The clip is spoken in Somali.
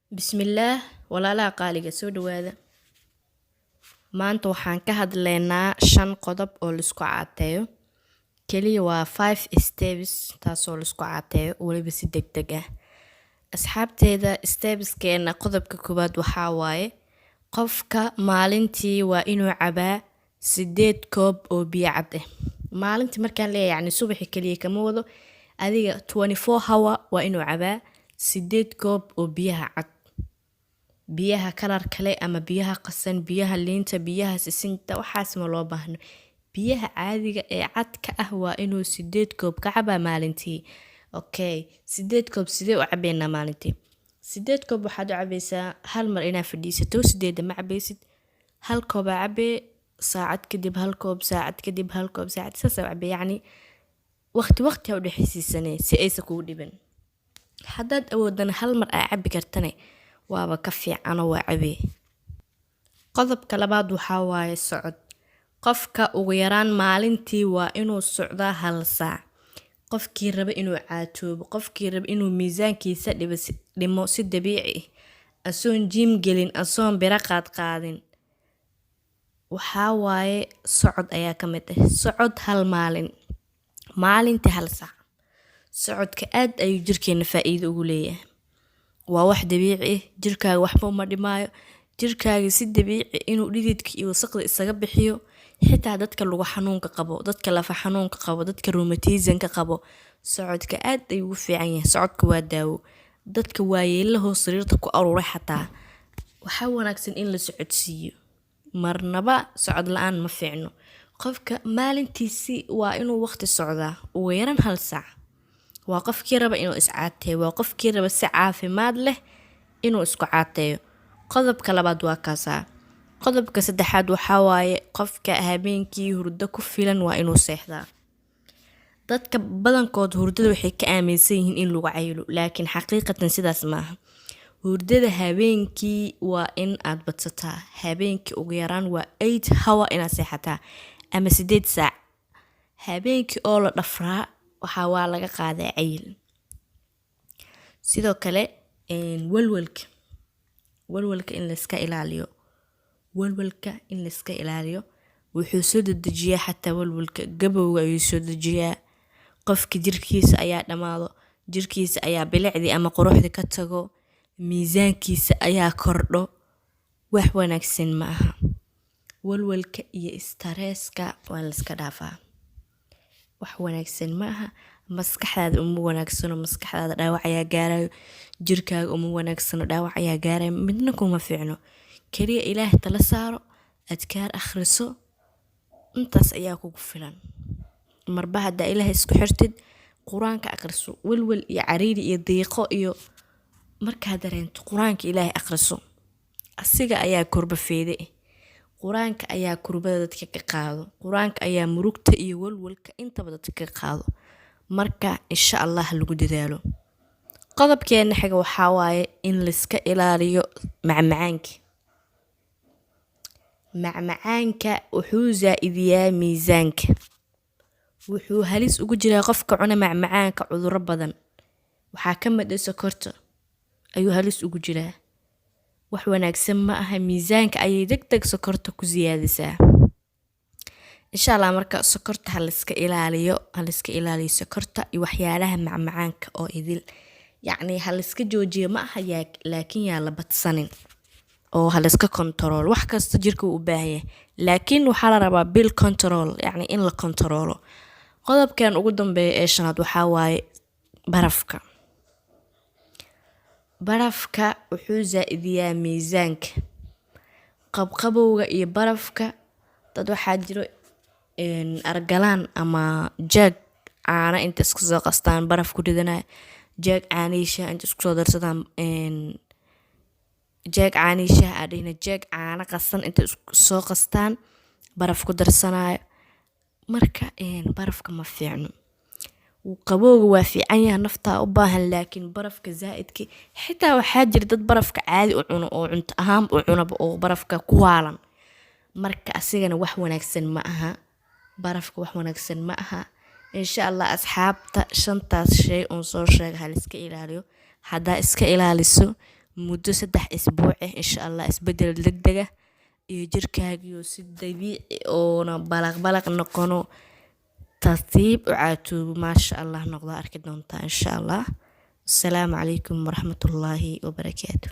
Bismillaah walaalaha qaaliga soo dhawaada. Maanta waxaan ka hadlaynaa 5 qodob oo la isku caateeyo. Kaliya waa 5 steps taasoo la isku caateeyo waliba si degdeg ah. Asxaabteeda stepskeena qodobka koowaad waxaa waaye qofka maalintii waa inuu cabaa 8 koob oo biyo cad ah. Maalintii markaan leeyahay yacni subaxi kaliya kama wado adiga 24 hour waa inuu cabaa 8 koob oo biyaha cad. biyaha kalar kale ama biyaha qasan, biyaha liinta, biyaha sisinta waxaas ma loo baahno. biyaha caadiga ee cadka ah waa inuu 8 koob ka cabaa maalintii. Okay, 8 koob sidee u cabeynaa maalintii? 8 koob waxaad u cabaysaa hal mar inaad fadhiisato 8 ma cabaysid. hal koob aa cabee saacad kadib hal koob, saacad kadib hal koob, saacad saas aa cabee yacni waqti u dhaxaysiisanay si aysan kugu dhiban. haddaad awoodana hal mar aa cabi kartane waaba ka fiican oo waa cabee. qodobka labaad waxaa waaye socod. qofka ugu yaraan maalintii waa inuu socdaa 1 saac. qofkii raba inuu caatoobo, qofkii raba inuu miisaankiisa dhimo si dabiici ah asoon gym gelin, asoon bira qaadin. waxaa waaye socod ayaa ka mid ah. socod hal maalintii 1 saac. socodka aad ayuu jirkeena faa'iido ugu leeyahay. waa wax dabiici ah, jirkaaga waxba uma dhimaayo. jirkaaga si dabiici inuu dhididka iyo wasaqda isaga bixiyo. xitaa dadka lugu xanuunka qabo, dadka lafa xanuunka qabo, dadka rheumatism-ka qabo, socodka aad ayuu ugu fiican yahay. socodka waa daawo. dadka waayeelaha sariirta ku aruuray xataa waxaa wanaagsan in la socodsiiyo. marnaba socod la'aan ma fiicno. qofka maalintiisi waa inuu waqti socdaa ugu yaraan 1 saac. waa qofkii raba inuu iscaateeyo, waa qofkii raba si caafimaad leh inuu isku caateeyo. qodobka labaad waa kaasaa. qodobka saddexaad waxaa waaye qofka habeenkii hurdo ku filan waa inuu seexdaa. dadka badankood hurdada waxay ka aaminsan yihiin in lagu cayilo, laakiin xaqiiqatan sidaas maaha. hurdada habeenkii waa in aad badsataa. habeenkii ugu yaraan waa 8 hour inaad seexataa ama 8 saac. habeenkii oo la dhafraa waxaa waa laga qaadaa cayil. sidoo kale walwalka in la iska ilaaliyo. walwalka in la iska ilaaliyo wuxuu soo dedejiyaa xataa walwalka gabowga ayuu soo dejiyaa. qofka jirkiisa ayaa dhamaado, jirkiisa ayaa bilicdi ama quruxdi ka tago, miisaankiisa ayaa kordho. wax wanaagsan ma aha. walwalka iyo stresska waa la iska dhaafaa. wax wanaagsan ma aha. maskaxdaada uma wanaagsano, maskaxdaada dhaawac ayaa gaarayo, jirkaaga uma wanaagsano, dhaawac ayaa gaarayo, midna kuma fiicno. kaliya ilaahay tala saaro, adkaar akhriso, intaas ayaa kugu filan. marba haddaa ilaahay isku xirtid, quraanka akhriso, walwal iyo cariiri iyo diiqo iyo markaa dareento quraanka ilaahay akhriso. asiga ayaa kurba feede. quraanka ayaa kurbada dadka ka qaado. quraanka ayaa murugta iyo walwalka intaba dadka ka qaado. marka insha Allah lagu dadaalo. qodobkeena xiga waxaa waaye in la iska ilaaliyo macmacaanka. macmacaanka wuxuu zaa'idiyaa miisaanka. wuxuu halis ugu jiraa qofka cuna macmacaanka cudurro badan. waxaa ka mid ah sokorta ayuu halis ugu jiraa. wax wanaagsan ma aha. miisaanka ayay degdeg sokorta ku siyaadisaa. insha Allah marka sokorta ha la iska ilaaliyo sokorta iyo waxyaalaha macmacaanka oo idil. yacni ha la iska joojiyo ma aha laakiin yaa la badsanin oo ha la iska control. wax kasta jirka uu u baahan yahay, laakiin waxaa la rabaa bil control, yacni in la controlo. qodobkan ugu dambeeya ee 5aad waxaa waaye barafka. barafka wuxuu zaa'idiyaa miisaanka. qabowga iyo barafka dad waxaa jiro argalaan ama jeeg caana inta isku soo qastaan baraf ku ridanaya. jeeg caaniisha inta isku soo darsadaan jeeg caaniisha adina jeeg caana qasan inta isku soo qastaan baraf ku darsanayo. marka barafka ma fiicno. qabowga waa fiican yahay, nafta u baahan, laakiin barafka zaa'idka xitaa waxaa jira dad barafka caadi u cuno oo cunto ahaan u cunaba oo barafka ku waalan. marka asigana wax wanaagsan ma aha. barafka wax wanaagsan ma aha. insha Allah asxaabta 5taas shay oo soo sheegay hal iska ilaaliyo. haddaa iska ilaaliso muddo 3 isbuuc insha Allah isbedel degdeg ah iyo jirkaagiyo si dabiici oo balaq noqono tartiib u caatu maasha Allah noqdo arki doontaa insha Allah. Assalaamu calaykum waraxmatullaahi wabarakaatuh.